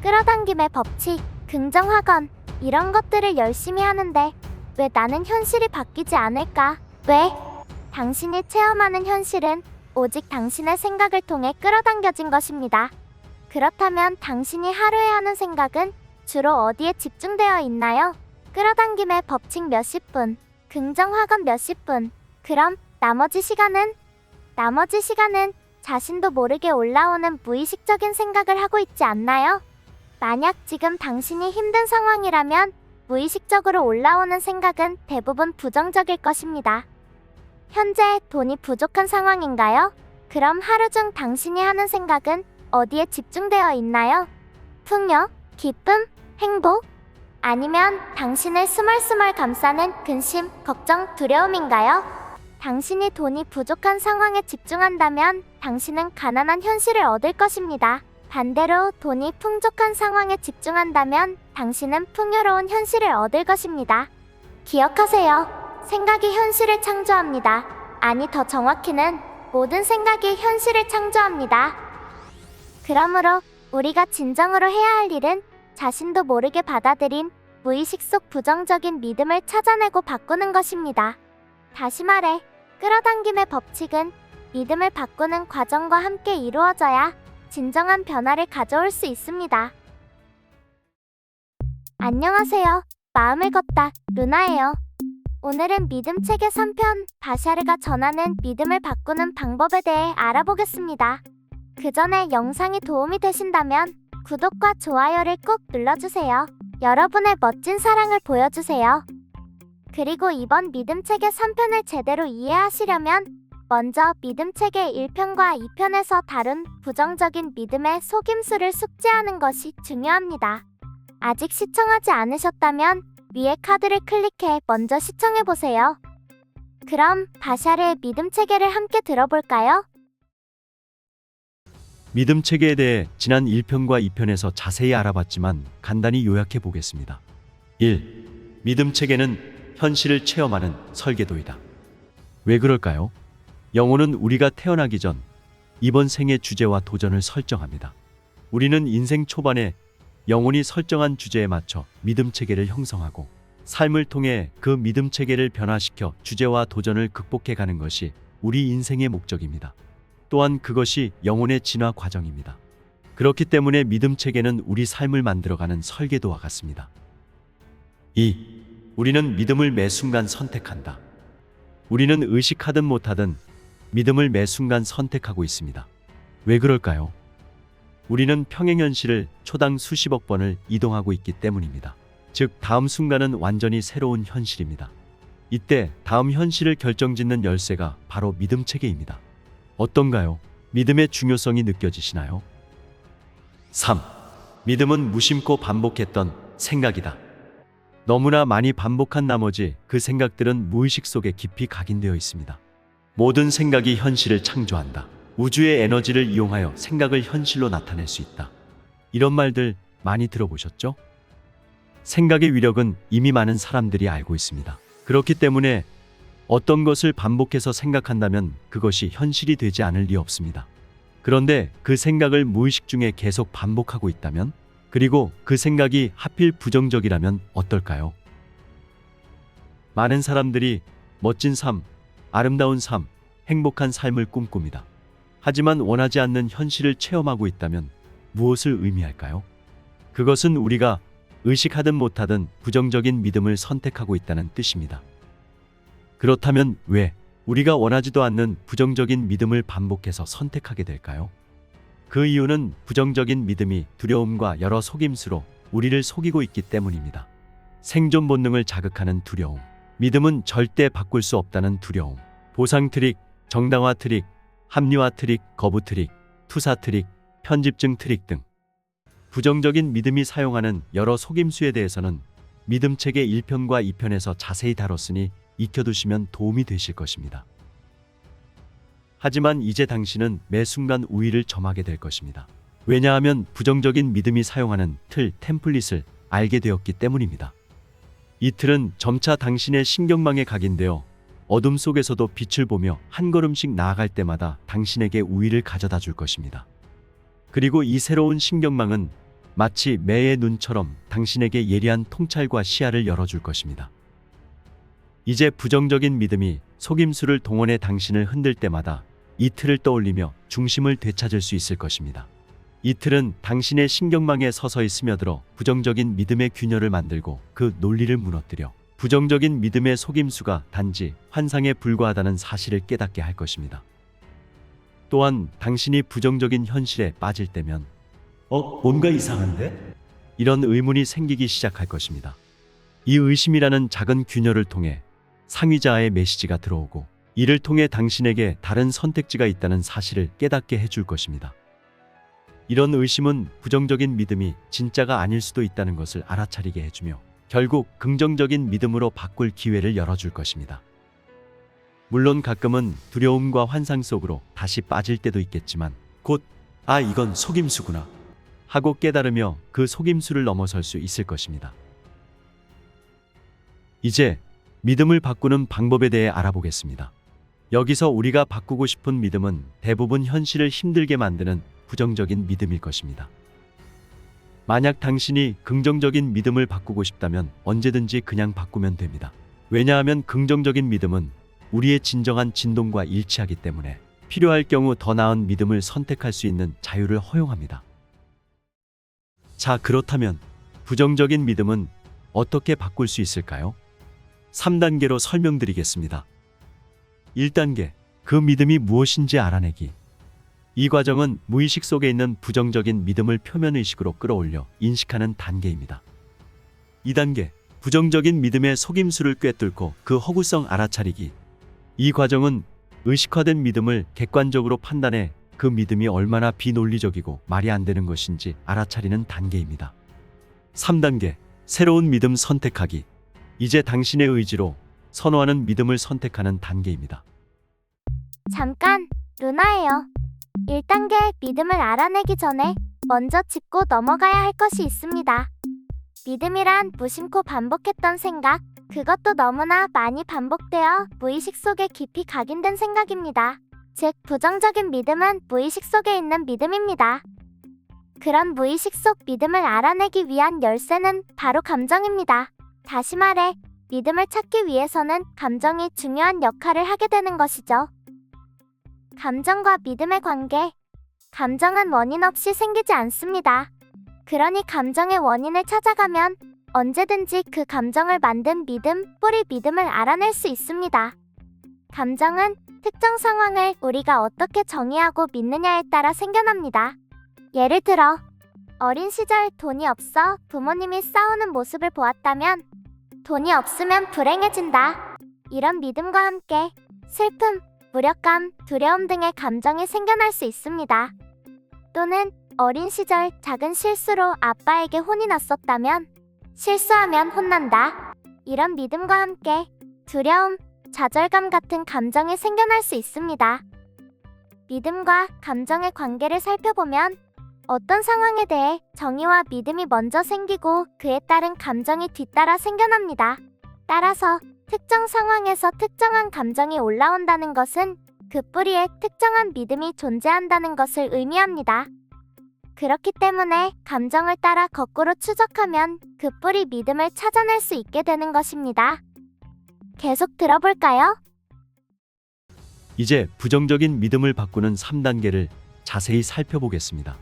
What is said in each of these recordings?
끌어당김의 법칙, 긍정학원 이런 것들을 열심히 하는데 왜 나는 현실이 바뀌지 않을까? 왜? 당신이 체험하는 현실은 오직 당신의 생각을 통해 끌어당겨진 것입니다. 그렇다면 당신이 하루에 하는 생각은 주로 어디에 집중되어 있나요? 끌어당김의 법칙 몇십 분, 긍정학원 몇십 분. 그럼 나머지 시간은 자신도 모르게 올라오는 무의식적인 생각을 하고 있지 않나요? 만약 지금 당신이 힘든 상황이라면 무의식적으로 올라오는 생각은 대부분 부정적일 것입니다. 현재 돈이 부족한 상황인가요? 그럼 하루 중 당신이 하는 생각은 어디에 집중되어 있나요? 풍요, 기쁨, 행복? 아니면 당신을 스멀스멀 감싸는 근심, 걱정, 두려움인가요? 당신이 돈이 부족한 상황에 집중한다면 당신은 가난한 현실을 얻을 것입니다. 반대로 돈이 풍족한 상황에 집중한다면 당신은 풍요로운 현실을 얻을 것입니다. 기억하세요. 생각이 현실을 창조합니다. 아니, 더 정확히는 모든 생각이 현실을 창조합니다. 그러므로 우리가 진정으로 해야 할 일은 자신도 모르게 받아들인 무의식 속 부정적인 믿음을 찾아내고 바꾸는 것입니다. 다시 말해, 끌어당김의 법칙은 믿음을 바꾸는 과정과 함께 이루어져야 진정한 변화를 가져올 수 있습니다. 안녕하세요. 마음을 걷다, 루나예요. 오늘은 믿음 책의 3편, 바샤르가 전하는 믿음을 바꾸는 방법에 대해 알아보겠습니다. 그 전에 영상이 도움이 되신다면 구독과 좋아요를 꼭 눌러주세요. 여러분의 멋진 사랑을 보여주세요. 그리고 이번 믿음 책의 3편을 제대로 이해하시려면 먼저 믿음 책의 1편과 2편에서 다룬 부정적인 믿음의 속임수를 숙지하는 것이 중요합니다. 아직 시청하지 않으셨다면 위에 카드를 클릭해 먼저 시청해보세요. 그럼 바샤르의 믿음 체계를 함께 들어볼까요? 믿음 체계에 대해 지난 1편과 2편에서 자세히 알아봤지만 간단히 요약해 보겠습니다. 1. 믿음 체계는 현실을 체험하는 설계도이다. 왜 그럴까요? 영혼은 우리가 태어나기 전 이번 생의 주제와 도전을 설정합니다. 우리는 인생 초반에 영혼이 설정한 주제에 맞춰 믿음 체계를 형성하고 삶을 통해 그 믿음 체계를 변화시켜 주제와 도전을 극복해 가는 것이 우리 인생의 목적입니다. 또한 그것이 영혼의 진화 과정입니다. 그렇기 때문에 믿음 체계는 우리 삶을 만들어가는 설계도와 같습니다. 2. 우리는 믿음을 매 순간 선택한다. 우리는 의식하든 못하든 믿음을 매 순간 선택하고 있습니다. 왜 그럴까요? 우리는 평행현실을 초당 수십억 번을 이동하고 있기 때문입니다. 즉, 다음 순간은 완전히 새로운 현실입니다. 이때 다음 현실을 결정짓는 열쇠가 바로 믿음 체계입니다. 어떤가요? 믿음의 중요성이 느껴지시나요? 3. 믿음은 무심코 반복했던 생각이다. 너무나 많이 반복한 나머지 그 생각들은 무의식 속에 깊이 각인되어 있습니다. 모든 생각이 현실을 창조한다. 우주의 에너지를 이용하여 생각을 현실로 나타낼 수 있다. 이런 말들 많이 들어보셨죠? 생각의 위력은 이미 많은 사람들이 알고 있습니다. 그렇기 때문에 어떤 것을 반복해서 생각한다면 그것이 현실이 되지 않을 리 없습니다. 그런데 그 생각을 무의식 중에 계속 반복하고 있다면, 그리고 그 생각이 하필 부정적이라면 어떨까요? 많은 사람들이 멋진 삶, 아름다운 삶, 행복한 삶을 꿈꿉니다. 하지만 원하지 않는 현실을 체험하고 있다면 무엇을 의미할까요? 그것은 우리가 의식하든 못하든 부정적인 믿음을 선택하고 있다는 뜻입니다. 그렇다면 왜 우리가 원하지도 않는 부정적인 믿음을 반복해서 선택하게 될까요? 그 이유는 부정적인 믿음이 두려움과 여러 속임수로 우리를 속이고 있기 때문입니다. 생존 본능을 자극하는 두려움, 믿음은 절대 바꿀 수 없다는 두려움, 보상 트릭, 정당화 트릭, 합리화 트릭, 거부 트릭, 투사 트릭, 편집증 트릭 등 부정적인 믿음이 사용하는 여러 속임수에 대해서는 믿음 체계 1편과 2편에서 자세히 다뤘으니 익혀두시면 도움이 되실 것입니다. 하지만 이제 당신은 매 순간 우위를 점하게 될 것입니다. 왜냐하면 부정적인 믿음이 사용하는 틀, 템플릿을 알게 되었기 때문입니다. 이 틀은 점차 당신의 신경망에 각인되어 어둠 속에서도 빛을 보며 한 걸음씩 나아갈 때마다 당신에게 우위를 가져다 줄 것입니다. 그리고 이 새로운 신경망은 마치 매의 눈처럼 당신에게 예리한 통찰과 시야를 열어줄 것입니다. 이제 부정적인 믿음이 속임수를 동원해 당신을 흔들 때마다 이 틀을 떠올리며 중심을 되찾을 수 있을 것입니다. 이 틀은 당신의 신경망에 서서히 스며들어 부정적인 믿음의 균열을 만들고 그 논리를 무너뜨려 부정적인 믿음의 속임수가 단지 환상에 불과하다는 사실을 깨닫게 할 것입니다. 또한 당신이 부정적인 현실에 빠질 때면 뭔가 이상한데? 이런 의문이 생기기 시작할 것입니다. 이 의심이라는 작은 균열을 통해 상위자의 메시지가 들어오고 이를 통해 당신에게 다른 선택지가 있다는 사실을 깨닫게 해줄 것입니다. 이런 의심은 부정적인 믿음이 진짜가 아닐 수도 있다는 것을 알아차리게 해주며 결국 긍정적인 믿음으로 바꿀 기회를 열어줄 것입니다. 물론 가끔은 두려움과 환상 속으로 다시 빠질 때도 있겠지만 곧 이건 속임수구나 하고 깨달으며 그 속임수를 넘어설 수 있을 것입니다. 이제 믿음을 바꾸는 방법에 대해 알아보겠습니다. 여기서 우리가 바꾸고 싶은 믿음은 대부분 현실을 힘들게 만드는 부정적인 믿음일 것입니다. 만약 당신이 긍정적인 믿음을 바꾸고 싶다면 언제든지 그냥 바꾸면 됩니다. 왜냐하면 긍정적인 믿음은 우리의 진정한 진동과 일치하기 때문에 필요할 경우 더 나은 믿음을 선택할 수 있는 자유를 허용합니다. 자, 그렇다면 부정적인 믿음은 어떻게 바꿀 수 있을까요? 3단계로 설명드리겠습니다. 1단계, 그 믿음이 무엇인지 알아내기. 이 과정은 무의식 속에 있는 부정적인 믿음을 표면의식으로 끌어올려 인식하는 단계입니다. 2단계, 부정적인 믿음의 속임수를 꿰뚫고 그 허구성 알아차리기. 이 과정은 의식화된 믿음을 객관적으로 판단해 그 믿음이 얼마나 비논리적이고 말이 안 되는 것인지 알아차리는 단계입니다. 3단계, 새로운 믿음 선택하기. 이제 당신의 의지로 선호하는 믿음을 선택하는 단계입니다. 잠깐, 루나예요. 1단계 믿음을 알아내기 전에 먼저 짚고 넘어가야 할 것이 있습니다. 믿음이란 무심코 반복했던 생각, 그것도 너무나 많이 반복되어 무의식 속에 깊이 각인된 생각입니다. 즉, 부정적인 믿음은 무의식 속에 있는 믿음입니다. 그런 무의식 속 믿음을 알아내기 위한 열쇠는 바로 감정입니다. 다시 말해, 믿음을 찾기 위해서는 감정이 중요한 역할을 하게 되는 것이죠. 감정과 믿음의 관계. 감정은 원인 없이 생기지 않습니다. 그러니 감정의 원인을 찾아가면 언제든지 그 감정을 만든 믿음, 뿌리 믿음을 알아낼 수 있습니다. 감정은 특정 상황을 우리가 어떻게 정의하고 믿느냐에 따라 생겨납니다. 예를 들어, 어린 시절 돈이 없어 부모님이 싸우는 모습을 보았다면 돈이 없으면 불행해진다. 이런 믿음과 함께 슬픔, 무력감, 두려움 등의 감정이 생겨날 수 있습니다. 또는 어린 시절 작은 실수로 아빠에게 혼이 났었다면 실수하면 혼난다. 이런 믿음과 함께 두려움, 좌절감 같은 감정이 생겨날 수 있습니다. 믿음과 감정의 관계를 살펴보면 어떤 상황에 대해 정의와 믿음이 먼저 생기고 그에 따른 감정이 뒤따라 생겨납니다. 따라서 특정 상황에서 특정한 감정이 올라온다는 것은 그 뿌리에 특정한 믿음이 존재한다는 것을 의미합니다. 그렇기 때문에 감정을 따라 거꾸로 추적하면 그 뿌리 믿음을 찾아낼 수 있게 되는 것입니다. 계속 들어볼까요? 이제 부정적인 믿음을 바꾸는 3단계를 자세히 살펴보겠습니다.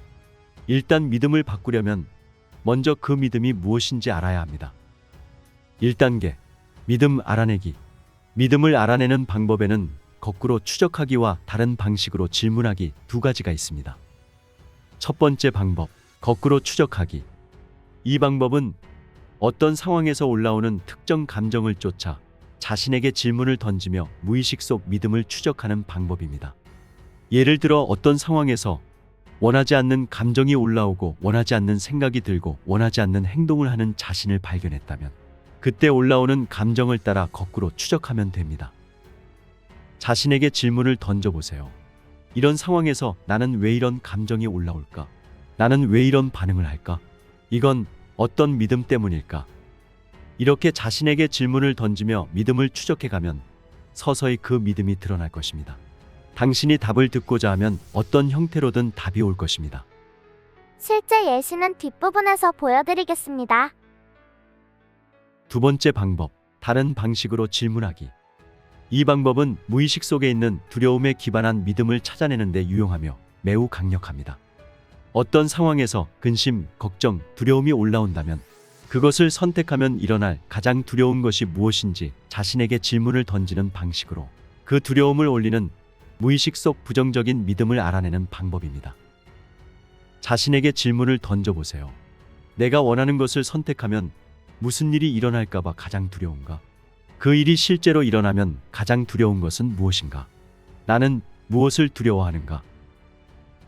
일단 믿음을 바꾸려면 먼저 그 믿음이 무엇인지 알아야 합니다. 1단계, 믿음 알아내기. 믿음을 알아내는 방법에는 거꾸로 추적하기와 다른 방식으로 질문하기 두 가지가 있습니다. 첫 번째 방법, 거꾸로 추적하기. 이 방법은 어떤 상황에서 올라오는 특정 감정을 쫓아 자신에게 질문을 던지며 무의식 속 믿음을 추적하는 방법입니다. 예를 들어 어떤 상황에서 원하지 않는 감정이 올라오고 원하지 않는 생각이 들고 원하지 않는 행동을 하는 자신을 발견했다면 그때 올라오는 감정을 따라 거꾸로 추적하면 됩니다. 자신에게 질문을 던져보세요. 이런 상황에서 나는 왜 이런 감정이 올라올까? 나는 왜 이런 반응을 할까? 이건 어떤 믿음 때문일까? 이렇게 자신에게 질문을 던지며 믿음을 추적해가면 서서히 그 믿음이 드러날 것입니다. 당신이 답을 듣고자 하면 어떤 형태로든 답이 올 것입니다. 실제 예시는 뒷부분에서 보여드리겠습니다. 두 번째 방법, 다른 방식으로 질문하기. 이 방법은 무의식 속에 있는 두려움에 기반한 믿음을 찾아내는 데 유용하며 매우 강력합니다. 어떤 상황에서 근심, 걱정, 두려움이 올라온다면 그것을 선택하면 일어날 가장 두려운 것이 무엇인지 자신에게 질문을 던지는 방식으로 그 두려움을 올리는 무의식 속 부정적인 믿음을 알아내는 방법입니다. 자신에게 질문을 던져보세요. 내가 원하는 것을 선택하면 무슨 일이 일어날까봐 가장 두려운가? 그 일이 실제로 일어나면 가장 두려운 것은 무엇인가? 나는 무엇을 두려워하는가?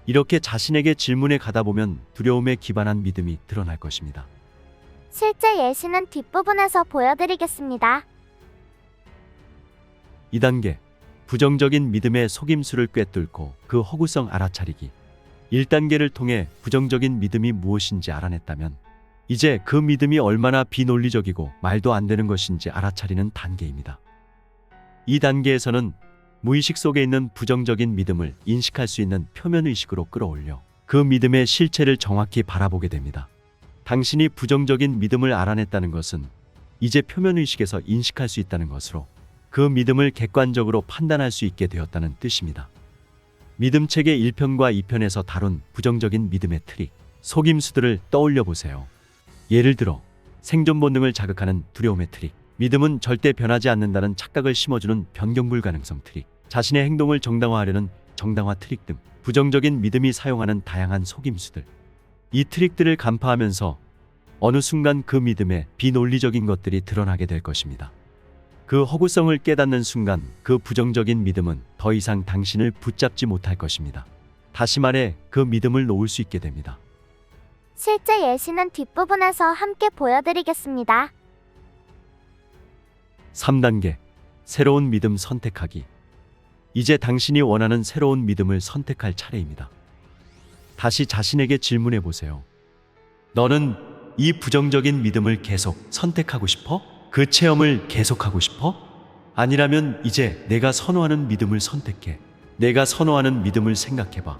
이렇게 자신에게 질문해 가다 보면 두려움에 기반한 믿음이 드러날 것입니다. 실제 예시는 뒷부분에서 보여드리겠습니다. 2단계, 부정적인 믿음의 속임수를 꿰뚫고 그 허구성 알아차리기. 1단계를 통해 부정적인 믿음이 무엇인지 알아냈다면 이제 그 믿음이 얼마나 비논리적이고 말도 안 되는 것인지 알아차리는 단계입니다. 2단계에서는 무의식 속에 있는 부정적인 믿음을 인식할 수 있는 표면의식으로 끌어올려 그 믿음의 실체를 정확히 바라보게 됩니다. 당신이 부정적인 믿음을 알아냈다는 것은 이제 표면의식에서 인식할 수 있다는 것으로 그 믿음을 객관적으로 판단할 수 있게 되었다는 뜻입니다. 믿음책의 1편과 2편에서 다룬 부정적인 믿음의 트릭, 속임수들을 떠올려 보세요. 예를 들어 생존 본능을 자극하는 두려움의 트릭, 믿음은 절대 변하지 않는다는 착각을 심어주는 변경 불가능성 트릭, 자신의 행동을 정당화하려는 정당화 트릭 등 부정적인 믿음이 사용하는 다양한 속임수들. 이 트릭들을 간파하면서 어느 순간 그 믿음의 비논리적인 것들이 드러나게 될 것입니다. 그 허구성을 깨닫는 순간 그 부정적인 믿음은 더 이상 당신을 붙잡지 못할 것입니다. 다시 말해 그 믿음을 놓을 수 있게 됩니다. 실제 예시는 뒷부분에서 함께 보여드리겠습니다. 3단계, 새로운 믿음 선택하기. 이제 당신이 원하는 새로운 믿음을 선택할 차례입니다. 다시 자신에게 질문해 보세요. 너는 이 부정적인 믿음을 계속 선택하고 싶어? 그 체험을 계속하고 싶어? 아니라면 이제 내가 선호하는 믿음을 선택해. 내가 선호하는 믿음을 생각해봐.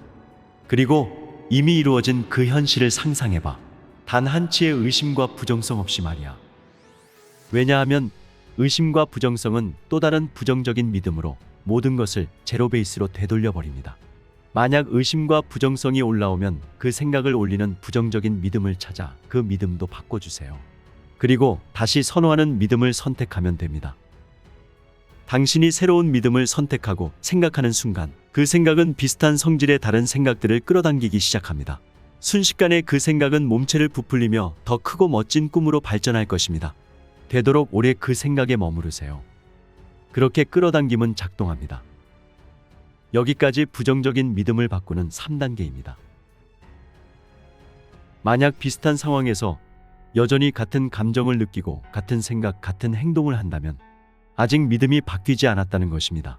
그리고 이미 이루어진 그 현실을 상상해봐. 단 한치의 의심과 부정성 없이 말이야. 왜냐하면 의심과 부정성은 또 다른 부정적인 믿음으로 모든 것을 제로 베이스로 되돌려 버립니다. 만약 의심과 부정성이 올라오면 그 생각을 올리는 부정적인 믿음을 찾아 그 믿음도 바꿔주세요. 그리고 다시 선호하는 믿음을 선택하면 됩니다. 당신이 새로운 믿음을 선택하고 생각하는 순간 그 생각은 비슷한 성질의 다른 생각들을 끌어당기기 시작합니다. 순식간에 그 생각은 몸체를 부풀리며 더 크고 멋진 꿈으로 발전할 것입니다. 되도록 오래 그 생각에 머무르세요. 그렇게 끌어당김은 작동합니다. 여기까지 부정적인 믿음을 바꾸는 3단계입니다. 만약 비슷한 상황에서 여전히 같은 감정을 느끼고 같은 생각, 같은 행동을 한다면 아직 믿음이 바뀌지 않았다는 것입니다.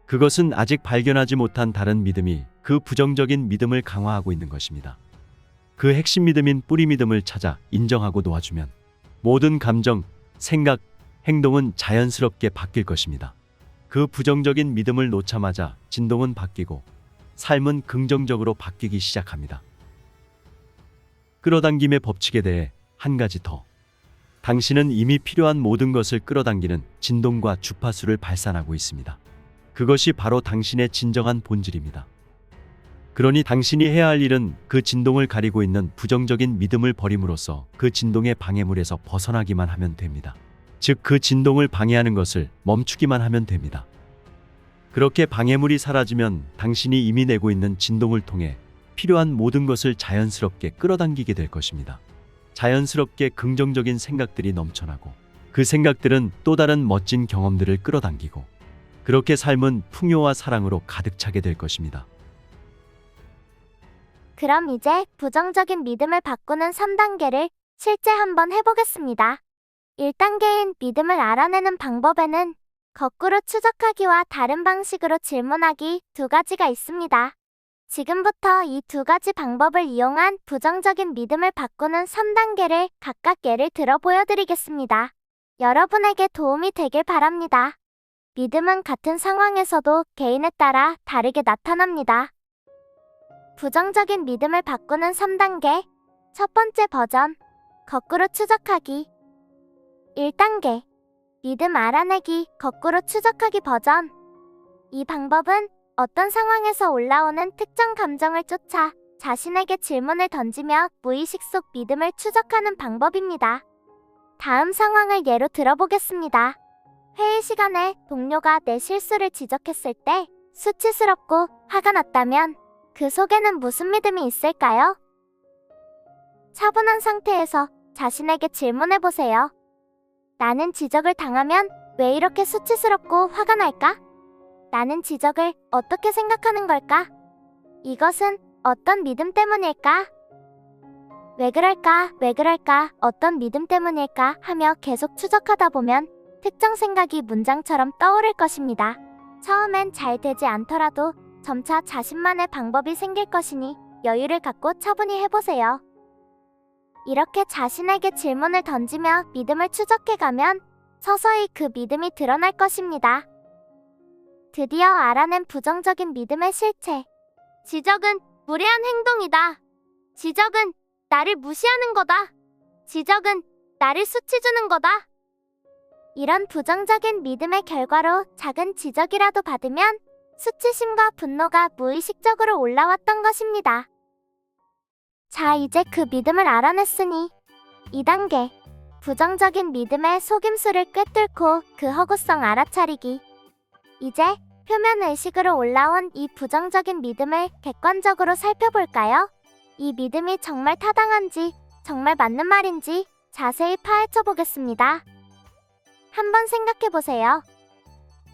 그것은 아직 발견하지 못한 다른 믿음이 그 부정적인 믿음을 강화하고 있는 것입니다. 그 핵심 믿음인 뿌리 믿음을 찾아 인정하고 놓아주면 모든 감정, 생각, 행동은 자연스럽게 바뀔 것입니다. 그 부정적인 믿음을 놓자마자 진동은 바뀌고 삶은 긍정적으로 바뀌기 시작합니다. 끌어당김의 법칙에 대해 한 가지 더. 당신은 이미 필요한 모든 것을 끌어당기는 진동과 주파수를 발산하고 있습니다. 그것이 바로 당신의 진정한 본질입니다. 그러니 당신이 해야 할 일은 그 진동을 가리고 있는 부정적인 믿음을 버림으로써 그 진동의 방해물에서 벗어나기만 하면 됩니다. 즉, 그 진동을 방해하는 것을 멈추기만 하면 됩니다. 그렇게 방해물이 사라지면 당신이 이미 내고 있는 진동을 통해 필요한 모든 것을 자연스럽게 끌어당기게 될 것입니다. 자연스럽게 긍정적인 생각들이 넘쳐나고 그 생각들은 또 다른 멋진 경험들을 끌어당기고 그렇게 삶은 풍요와 사랑으로 가득 차게 될 것입니다. 그럼 이제 부정적인 믿음을 바꾸는 3단계를 실제 한번 해보겠습니다. 1단계인 믿음을 알아내는 방법에는 거꾸로 추적하기와 다른 방식으로 질문하기 두 가지가 있습니다. 지금부터 이 두 가지 방법을 이용한 부정적인 믿음을 바꾸는 3단계를 각각 예를 들어 보여드리겠습니다. 여러분에게 도움이 되길 바랍니다. 믿음은 같은 상황에서도 개인에 따라 다르게 나타납니다. 부정적인 믿음을 바꾸는 3단계. 첫 번째 버전. 거꾸로 추적하기. 1단계. 믿음 알아내기, 거꾸로 추적하기 버전. 이 방법은 어떤 상황에서 올라오는 특정 감정을 쫓아 자신에게 질문을 던지며 무의식 속 믿음을 추적하는 방법입니다. 다음 상황을 예로 들어보겠습니다. 회의 시간에 동료가 내 실수를 지적했을 때 수치스럽고 화가 났다면 그 속에는 무슨 믿음이 있을까요? 차분한 상태에서 자신에게 질문해보세요. 나는 지적을 당하면 왜 이렇게 수치스럽고 화가 날까? 나는 지적을 어떻게 생각하는 걸까? 이것은 어떤 믿음 때문일까? 왜 그럴까, 어떤 믿음 때문일까 하며 계속 추적하다 보면 특정 생각이 문장처럼 떠오를 것입니다. 처음엔 잘 되지 않더라도 점차 자신만의 방법이 생길 것이니 여유를 갖고 차분히 해보세요. 이렇게 자신에게 질문을 던지며 믿음을 추적해가면 서서히 그 믿음이 드러날 것입니다. 드디어 알아낸 부정적인 믿음의 실체. 지적은 무례한 행동이다. 지적은 나를 무시하는 거다. 지적은 나를 수치 주는 거다. 이런 부정적인 믿음의 결과로 작은 지적이라도 받으면 수치심과 분노가 무의식적으로 올라왔던 것입니다. 자, 이제 그 믿음을 알아냈으니 2단계. 부정적인 믿음의 속임수를 꿰뚫고 그 허구성 알아차리기. 이제 표면 의식으로 올라온 이 부정적인 믿음을 객관적으로 살펴볼까요? 이 믿음이 정말 타당한지, 정말 맞는 말인지 자세히 파헤쳐 보겠습니다. 한번 생각해 보세요.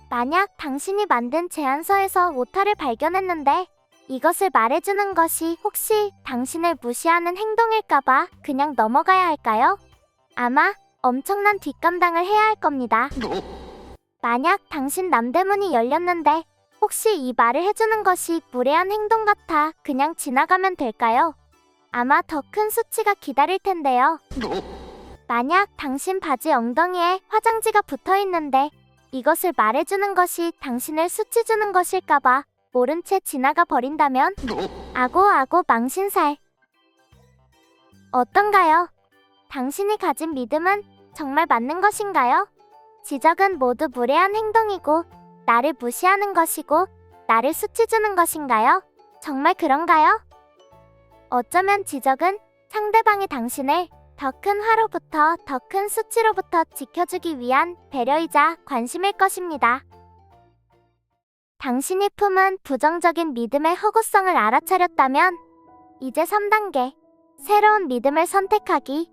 만약 당신이 만든 제안서에서 오타를 발견했는데 이것을 말해주는 것이 혹시 당신을 무시하는 행동일까봐 그냥 넘어가야 할까요? 아마 엄청난 뒷감당을 해야 할 겁니다. 만약 당신 남대문이 열렸는데 혹시 이 말을 해주는 것이 무례한 행동 같아 그냥 지나가면 될까요? 아마 더 큰 수치가 기다릴 텐데요. 만약 당신 바지 엉덩이에 화장지가 붙어 있는데 이것을 말해주는 것이 당신을 수치 주는 것일까봐 모른 채 지나가 버린다면 아고 망신살. 어떤가요? 당신이 가진 믿음은 정말 맞는 것인가요? 지적은 모두 무례한 행동이고 나를 무시하는 것이고 나를 수치 주는 것인가요? 정말 그런가요? 어쩌면 지적은 상대방이 당신을 더 큰 화로부터 더 큰 수치로부터 지켜주기 위한 배려이자 관심일 것입니다. 당신이 품은 부정적인 믿음의 허구성을 알아차렸다면 이제 3단계. 새로운 믿음을 선택하기.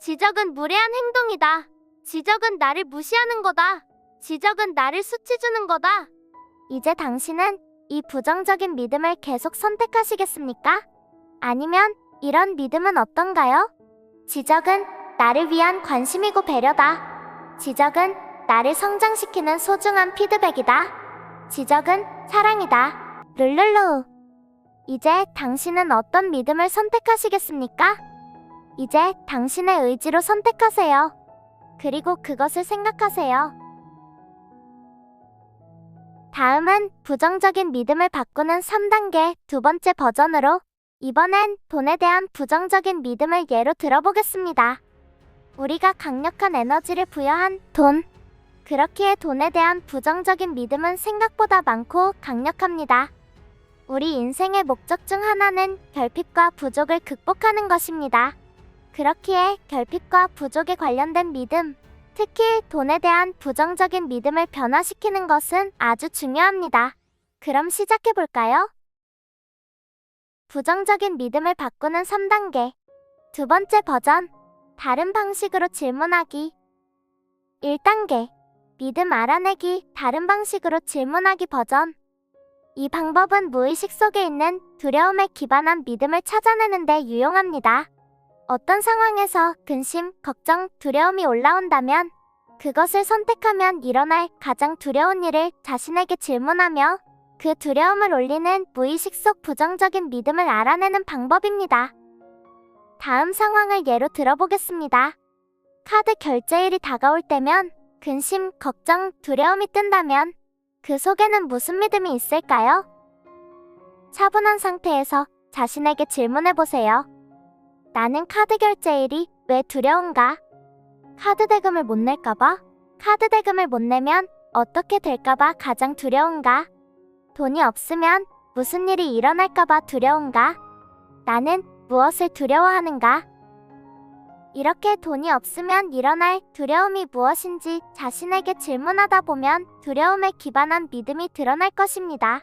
지적은 무례한 행동이다. 지적은 나를 무시하는 거다. 지적은 나를 수치 주는 거다. 이제 당신은 이 부정적인 믿음을 계속 선택하시겠습니까? 아니면 이런 믿음은 어떤가요? 지적은 나를 위한 관심이고 배려다. 지적은 나를 성장시키는 소중한 피드백이다. 지적은 사랑이다. 룰루루. 이제 당신은 어떤 믿음을 선택하시겠습니까? 이제 당신의 의지로 선택하세요. 그리고 그것을 생각하세요. 다음은 부정적인 믿음을 바꾸는 3단계 두 번째 버전으로 이번엔 돈에 대한 부정적인 믿음을 예로 들어보겠습니다. 우리가 강력한 에너지를 부여한 돈. 그렇기에 돈에 대한 부정적인 믿음은 생각보다 많고 강력합니다. 우리 인생의 목적 중 하나는 결핍과 부족을 극복하는 것입니다. 그렇기에 결핍과 부족에 관련된 믿음, 특히 돈에 대한 부정적인 믿음을 변화시키는 것은 아주 중요합니다. 그럼 시작해볼까요? 부정적인 믿음을 바꾸는 3단계. 두 번째 버전. 다른 방식으로 질문하기. 1단계. 믿음 알아내기, 다른 방식으로 질문하기 버전. 이 방법은 무의식 속에 있는 두려움에 기반한 믿음을 찾아내는 데 유용합니다. 어떤 상황에서 근심, 걱정, 두려움이 올라온다면 그것을 선택하면 일어날 가장 두려운 일을 자신에게 질문하며 그 두려움을 올리는 무의식 속 부정적인 믿음을 알아내는 방법입니다. 다음 상황을 예로 들어보겠습니다. 카드 결제일이 다가올 때면 근심, 걱정, 두려움이 뜬다면 그 속에는 무슨 믿음이 있을까요? 차분한 상태에서 자신에게 질문해보세요. 나는 카드 결제 일이 왜 두려운가? 카드 대금을 못 낼까봐? 카드 대금을 못 내면 어떻게 될까봐 가장 두려운가? 돈이 없으면 무슨 일이 일어날까봐 두려운가? 나는 무엇을 두려워하는가? 이렇게 돈이 없으면 일어날 두려움이 무엇인지 자신에게 질문하다 보면 두려움에 기반한 믿음이 드러날 것입니다.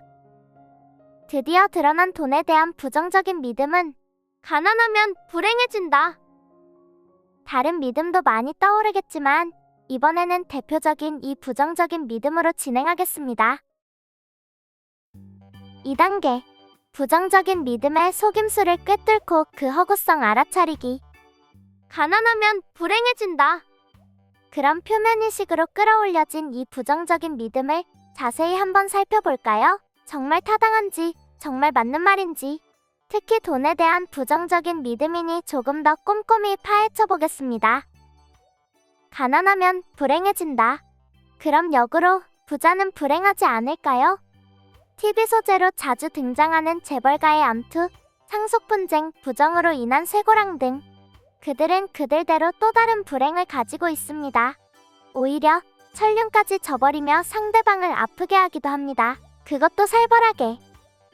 드디어 드러난 돈에 대한 부정적인 믿음은 가난하면 불행해진다. 다른 믿음도 많이 떠오르겠지만 이번에는 대표적인 이 부정적인 믿음으로 진행하겠습니다. 2단계. 부정적인 믿음의 속임수를 꿰뚫고 그 허구성 알아차리기. 가난하면 불행해진다. 그런 표면의식으로 끌어올려진 이 부정적인 믿음을 자세히 한번 살펴볼까요? 정말 타당한지, 정말 맞는 말인지, 특히 돈에 대한 부정적인 믿음이니 조금 더 꼼꼼히 파헤쳐 보겠습니다. 가난하면 불행해진다. 그럼 역으로 부자는 불행하지 않을까요? TV 소재로 자주 등장하는 재벌가의 암투, 상속분쟁, 부정으로 인한 쇠고랑 등 그들은 그들대로 또 다른 불행을 가지고 있습니다. 오히려 천륜까지 져버리며 상대방을 아프게 하기도 합니다. 그것도 살벌하게.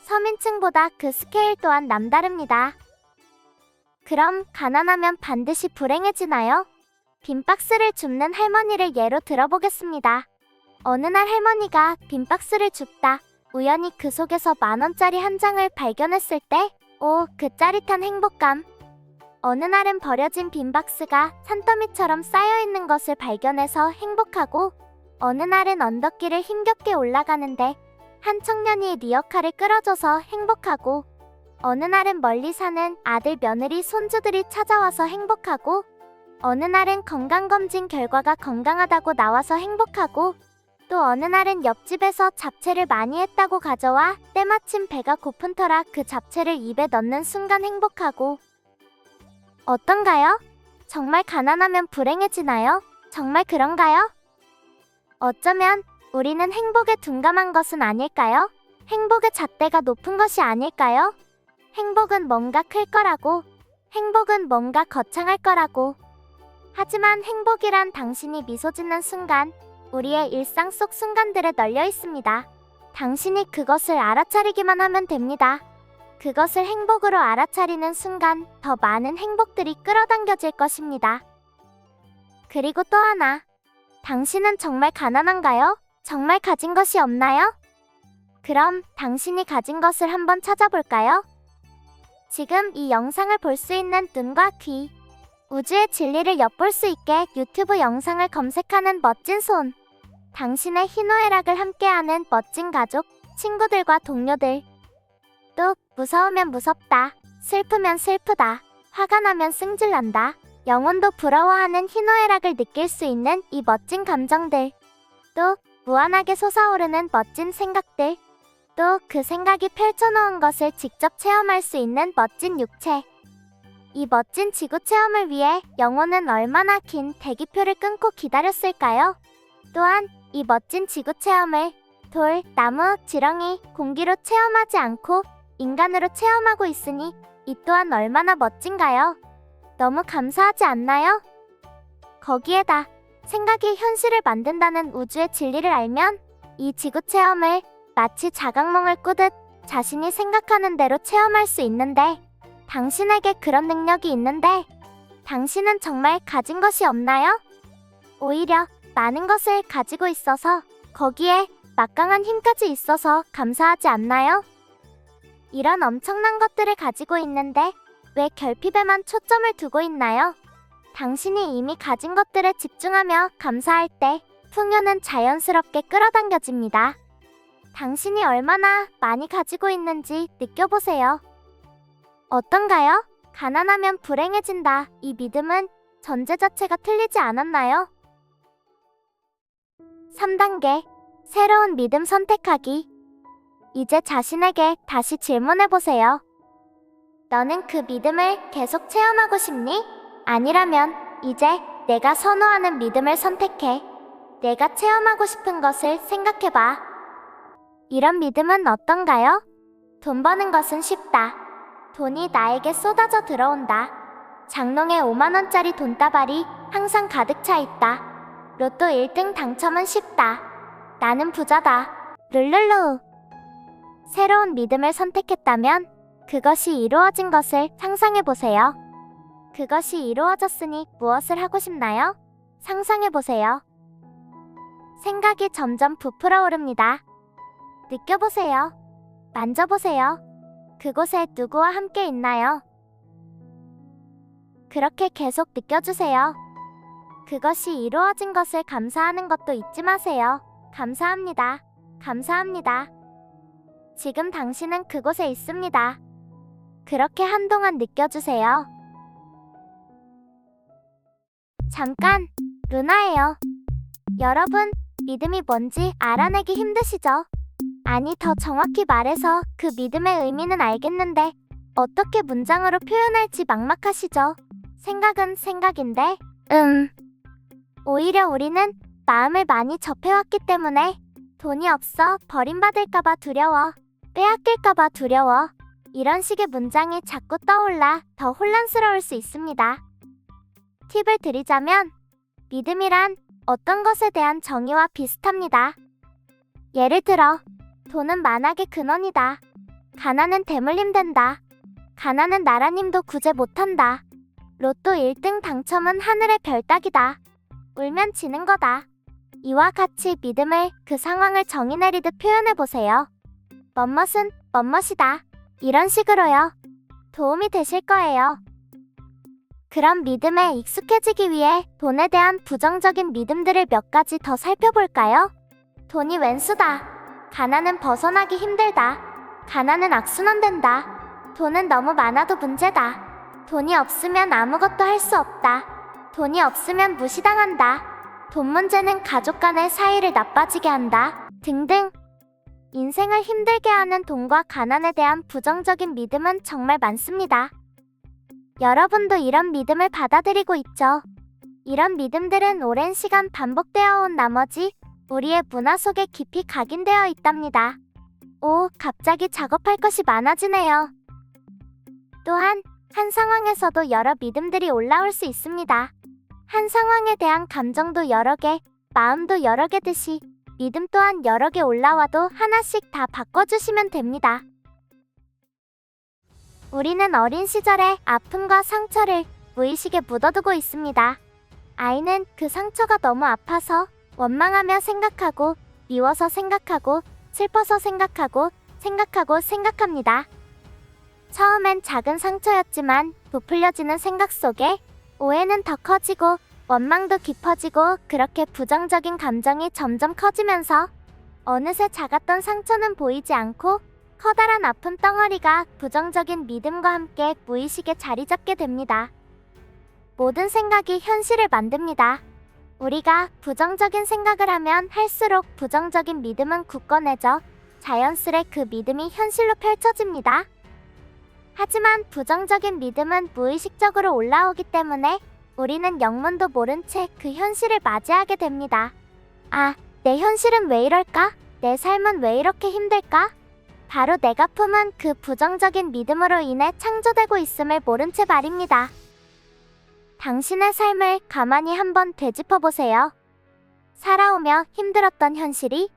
서민층보다 그 스케일 또한 남다릅니다. 그럼 가난하면 반드시 불행해지나요? 빈 박스를 줍는 할머니를 예로 들어보겠습니다. 어느 날 할머니가 빈 박스를 줍다 우연히 그 속에서 10,000원짜리 한 장을 발견했을 때, 오, 그 짜릿한 행복감. 어느 날은 버려진 빈 박스가 산더미처럼 쌓여있는 것을 발견해서 행복하고, 어느 날은 언덕길을 힘겹게 올라가는데 한 청년이 리어카를 끌어줘서 행복하고, 어느 날은 멀리 사는 아들, 며느리, 손주들이 찾아와서 행복하고, 어느 날은 건강검진 결과가 건강하다고 나와서 행복하고, 또 어느 날은 옆집에서 잡채를 많이 했다고 가져와 때마침 배가 고픈 터라 그 잡채를 입에 넣는 순간 행복하고. 어떤가요? 정말 가난하면 불행해지나요? 정말 그런가요? 어쩌면 우리는 행복에 둔감한 것은 아닐까요? 행복의 잣대가 높은 것이 아닐까요? 행복은 뭔가 클 거라고, 행복은 뭔가 거창할 거라고. 하지만 행복이란 당신이 미소 짓는 순간, 우리의 일상 속 순간들에 널려 있습니다. 당신이 그것을 알아차리기만 하면 됩니다. 그것을 행복으로 알아차리는 순간 더 많은 행복들이 끌어당겨질 것입니다. 그리고 또 하나. 당신은 정말 가난한가요? 정말 가진 것이 없나요? 그럼 당신이 가진 것을 한번 찾아볼까요? 지금 이 영상을 볼 수 있는 눈과 귀, 우주의 진리를 엿볼 수 있게 유튜브 영상을 검색하는 멋진 손, 당신의 희노애락을 함께하는 멋진 가족, 친구들과 동료들, 또 무서우면 무섭다, 슬프면 슬프다, 화가 나면 승질난다, 영혼도 부러워하는 희노애락을 느낄 수 있는 이 멋진 감정들, 또 무한하게 솟아오르는 멋진 생각들, 또 그 생각이 펼쳐놓은 것을 직접 체험할 수 있는 멋진 육체. 이 멋진 지구 체험을 위해 영혼은 얼마나 긴 대기표를 끊고 기다렸을까요? 또한 이 멋진 지구 체험을 돌, 나무, 지렁이, 공기로 체험하지 않고 인간으로 체험하고 있으니 이 또한 얼마나 멋진가요? 너무 감사하지 않나요? 거기에다 생각이 현실을 만든다는 우주의 진리를 알면 이 지구 체험을 마치 자각몽을 꾸듯 자신이 생각하는 대로 체험할 수 있는데, 당신에게 그런 능력이 있는데 당신은 정말 가진 것이 없나요? 오히려 많은 것을 가지고 있어서 거기에 막강한 힘까지 있어서 감사하지 않나요? 이런 엄청난 것들을 가지고 있는데 왜 결핍에만 초점을 두고 있나요? 당신이 이미 가진 것들에 집중하며 감사할 때 풍요는 자연스럽게 끌어당겨집니다. 당신이 얼마나 많이 가지고 있는지 느껴보세요. 어떤가요? 가난하면 불행해진다. 이 믿음은 전제 자체가 틀리지 않았나요? 3단계. 새로운 믿음 선택하기. 이제 자신에게 다시 질문해보세요. 너는 그 믿음을 계속 체험하고 싶니? 아니라면 이제 내가 선호하는 믿음을 선택해. 내가 체험하고 싶은 것을 생각해봐. 이런 믿음은 어떤가요? 돈 버는 것은 쉽다. 돈이 나에게 쏟아져 들어온다. 장롱에 5만 원짜리 돈다발이 항상 가득 차 있다. 로또 1등 당첨은 쉽다. 나는 부자다. 룰루루. 새로운 믿음을 선택했다면 그것이 이루어진 것을 상상해 보세요. 그것이 이루어졌으니 무엇을 하고 싶나요? 상상해 보세요. 생각이 점점 부풀어 오릅니다. 느껴보세요. 만져보세요. 그곳에 누구와 함께 있나요? 그렇게 계속 느껴주세요. 그것이 이루어진 것을 감사하는 것도 잊지 마세요. 감사합니다. 감사합니다. 지금 당신은 그곳에 있습니다. 그렇게 한동안 느껴주세요. 잠깐, 루나예요. 여러분, 믿음이 뭔지 알아내기 힘드시죠? 아니, 더 정확히 말해서 그 믿음의 의미는 알겠는데 어떻게 문장으로 표현할지 막막하시죠? 생각은 생각인데, 오히려 우리는 마음을 많이 접해왔기 때문에 돈이 없어 버림받을까봐 두려워, 빼앗길까봐 두려워, 이런 식의 문장이 자꾸 떠올라 더 혼란스러울 수 있습니다. 팁을 드리자면, 믿음이란 어떤 것에 대한 정의와 비슷합니다. 예를 들어, 돈은 만악의 근원이다. 가난은 대물림 된다. 가난은 나라님도 구제 못한다. 로또 1등 당첨은 하늘의 별 따기다. 울면 지는 거다. 이와 같이 믿음을 그 상황을 정의 내리듯 표현해보세요. 멋멋은 멋멋이다. 이런 식으로요. 도움이 되실 거예요. 그럼 믿음에 익숙해지기 위해 돈에 대한 부정적인 믿음들을 몇 가지 더 살펴볼까요? 돈이 왼수다. 가난은 벗어나기 힘들다. 가난은 악순환된다. 돈은 너무 많아도 문제다. 돈이 없으면 아무것도 할 수 없다. 돈이 없으면 무시당한다. 돈 문제는 가족 간의 사이를 나빠지게 한다. 등등. 인생을 힘들게 하는 돈과 가난에 대한 부정적인 믿음은 정말 많습니다. 여러분도 이런 믿음을 받아들이고 있죠? 이런 믿음들은 오랜 시간 반복되어 온 나머지 우리의 문화 속에 깊이 각인되어 있답니다. 오, 갑자기 작업할 것이 많아지네요. 또한 한 상황에서도 여러 믿음들이 올라올 수 있습니다. 한 상황에 대한 감정도 여러 개, 마음도 여러 개듯이 믿음 또한 여러 개 올라와도 하나씩 다 바꿔주시면 됩니다. 우리는 어린 시절에 아픔과 상처를 무의식에 묻어두고 있습니다. 아이는 그 상처가 너무 아파서 원망하며 생각하고, 미워서 생각하고, 슬퍼서 생각합니다. 처음엔 작은 상처였지만 부풀려지는 생각 속에 오해는 더 커지고 원망도 깊어지고, 그렇게 부정적인 감정이 점점 커지면서 어느새 작았던 상처는 보이지 않고 커다란 아픔 덩어리가 부정적인 믿음과 함께 무의식에 자리 잡게 됩니다. 모든 생각이 현실을 만듭니다. 우리가 부정적인 생각을 하면 할수록 부정적인 믿음은 굳건해져 자연스레 그 믿음이 현실로 펼쳐집니다. 하지만 부정적인 믿음은 무의식적으로 올라오기 때문에 우리는 영문도 모른 채 그 현실을 맞이하게 됩니다. 아, 내 현실은 왜 이럴까? 내 삶은 왜 이렇게 힘들까? 바로 내가 품은 그 부정적인 믿음으로 인해 창조되고 있음을 모른 채 말입니다. 당신의 삶을 가만히 한번 되짚어보세요. 살아오며 힘들었던 현실이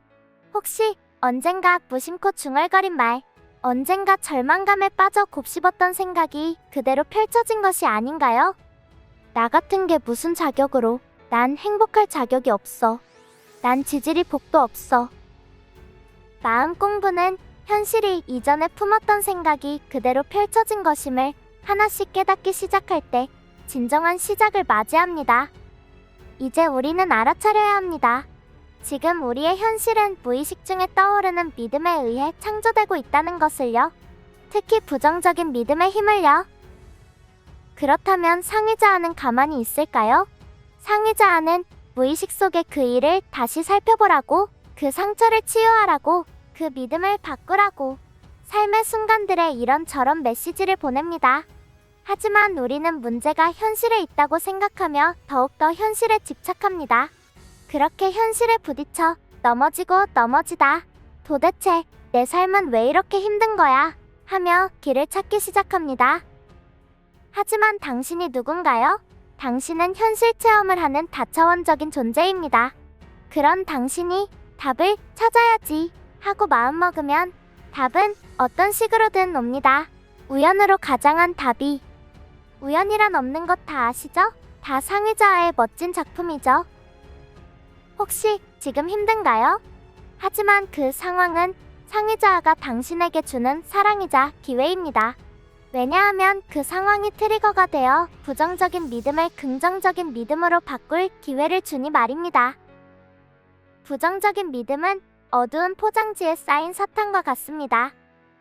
혹시 언젠가 무심코 중얼거린 말, 언젠가 절망감에 빠져 곱씹었던 생각이 그대로 펼쳐진 것이 아닌가요? 나 같은 게 무슨 자격으로, 난 행복할 자격이 없어. 난 지질이 복도 없어. 마음 공부는 현실이 이전에 품었던 생각이 그대로 펼쳐진 것임을 하나씩 깨닫기 시작할 때 진정한 시작을 맞이합니다. 이제 우리는 알아차려야 합니다. 지금 우리의 현실은 무의식 중에 떠오르는 믿음에 의해 창조되고 있다는 것을요. 특히 부정적인 믿음의 힘을요. 그렇다면 상위자아는 가만히 있을까요? 상위자아는 무의식 속의 그 일을 다시 살펴보라고, 그 상처를 치유하라고, 그 믿음을 바꾸라고 삶의 순간들에 이런저런 메시지를 보냅니다. 하지만 우리는 문제가 현실에 있다고 생각하며 더욱더 현실에 집착합니다. 그렇게 현실에 부딪혀 넘어지고 넘어지다. 도대체 내 삶은 왜 이렇게 힘든 거야? 하며 길을 찾기 시작합니다. 하지만 당신이 누군가요? 당신은 현실 체험을 하는 다차원적인 존재입니다. 그런 당신이 답을 찾아야지 하고 마음먹으면 답은 어떤 식으로든 옵니다. 우연으로 가장한 답이. 우연이란 없는 것 다 아시죠? 다 상위자의 멋진 작품이죠. 혹시 지금 힘든가요? 하지만 그 상황은 상위자가 당신에게 주는 사랑이자 기회입니다. 왜냐하면 그 상황이 트리거가 되어 부정적인 믿음을 긍정적인 믿음으로 바꿀 기회를 주니 말입니다. 부정적인 믿음은 어두운 포장지에 쌓인 사탕과 같습니다.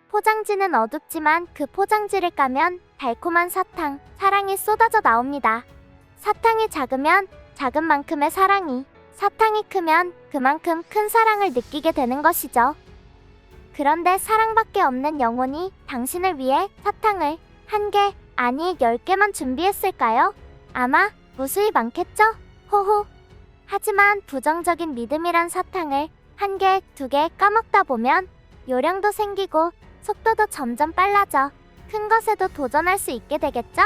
포장지는 어둡지만 그 포장지를 까면 달콤한 사탕, 사랑이 쏟아져 나옵니다. 사탕이 작으면 작은 만큼의 사랑이, 사탕이 크면 그만큼 큰 사랑을 느끼게 되는 것이죠. 그런데 사랑밖에 없는 영혼이 당신을 위해 사탕을 1개, 아니 10개만 준비했을까요? 아마 무수히 많겠죠? 호호. 하지만 부정적인 믿음이란 사탕을 1개, 2개 까먹다 보면 요령도 생기고 속도도 점점 빨라져 큰 것에도 도전할 수 있게 되겠죠?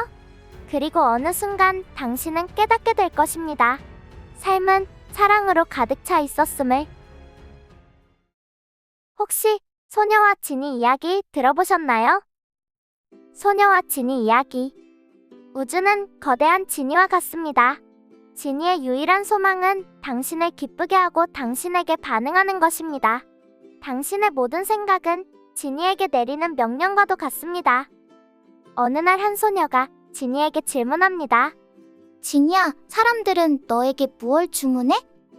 그리고 어느 순간 당신은 깨닫게 될 것입니다. 삶은 사랑으로 가득 차 있었음을. 혹시 소녀와 지니 이야기 들어보셨나요? 소녀와 지니 이야기. 우주는 거대한 지니와 같습니다. 지니의 유일한 소망은 당신을 기쁘게 하고 당신에게 반응하는 것입니다. 당신의 모든 생각은 지니에게 내리는 명령과도 같습니다. 어느 날 한 소녀가 지니에게 질문합니다. 지니야, 사람들은 너에게 무얼 주문해?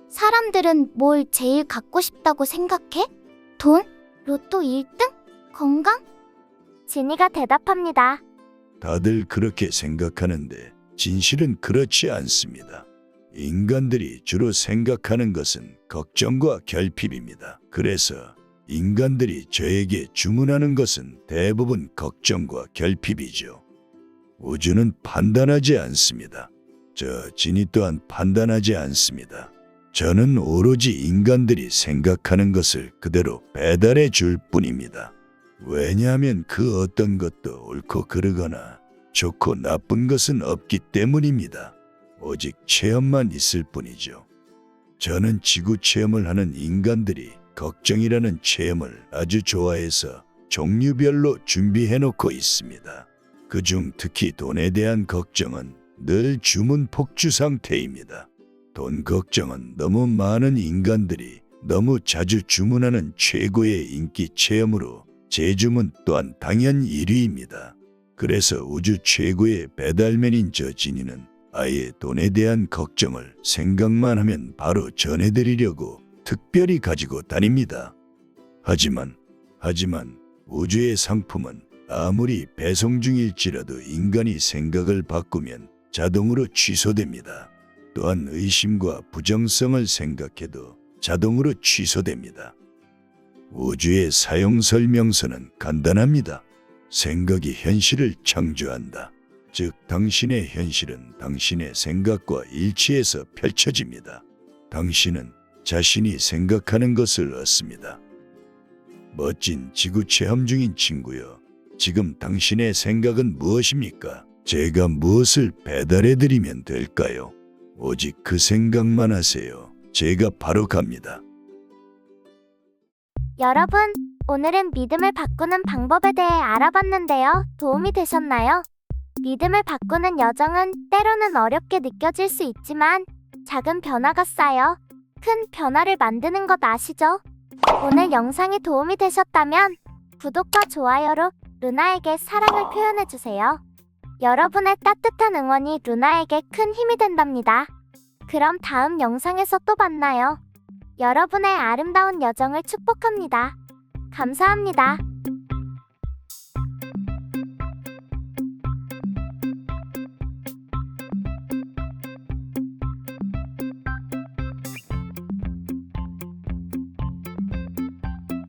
사람들은 뭘 제일 갖고 싶다고 생각해? 돈? 로또 1등? 건강? 지니가 대답합니다. 다들 그렇게 생각하는데 진실은 그렇지 않습니다. 인간들이 주로 생각하는 것은 걱정과 결핍입니다. 그래서 인간들이 저에게 주문하는 것은 대부분 걱정과 결핍이죠. 우주는 판단하지 않습니다. 저 지니 또한 판단하지 않습니다. 저는 오로지 인간들이 생각하는 것을 그대로 배달해 줄 뿐입니다. 왜냐하면 그 어떤 것도 옳고 그르거나 좋고 나쁜 것은 없기 때문입니다. 오직 체험만 있을 뿐이죠. 저는 지구 체험을 하는 인간들이 걱정이라는 체험을 아주 좋아해서 종류별로 준비해놓고 있습니다. 그중 특히 돈에 대한 걱정은 늘 주문 폭주 상태입니다. 돈 걱정은 너무 많은 인간들이 너무 자주 주문하는 최고의 인기 체험으로 제 주문 또한 당연 1위입니다. 그래서 우주 최고의 배달맨인 저 지니는 아예 돈에 대한 걱정을 생각만 하면 바로 전해드리려고 특별히 가지고 다닙니다. 하지만 우주의 상품은 아무리 배송 중일지라도 인간이 생각을 바꾸면 자동으로 취소됩니다. 또한 의심과 부정성을 생각해도 자동으로 취소됩니다. 우주의 사용 설명서는 간단합니다. 생각이 현실을 창조한다. 즉, 당신의 현실은 당신의 생각과 일치해서 펼쳐집니다. 당신은 자신이 생각하는 것을 얻습니다. 멋진 지구 체험 중인 친구요. 지금 당신의 생각은 무엇입니까? 제가 무엇을 배달해드리면 될까요? 오직 그 생각만 하세요. 제가 바로 갑니다. 여러분, 오늘은 믿음을 바꾸는 방법에 대해 알아봤는데요. 도움이 되셨나요? 믿음을 바꾸는 여정은 때로는 어렵게 느껴질 수 있지만 작은 변화가 쌓여 큰 변화를 만드는 것 아시죠? 오늘 영상이 도움이 되셨다면 구독과 좋아요로 루나에게 사랑을 표현해주세요. 여러분의 따뜻한 응원이 루나에게 큰 힘이 된답니다. 그럼 다음 영상에서 또 만나요. 여러분의 아름다운 여정을 축복합니다. 감사합니다.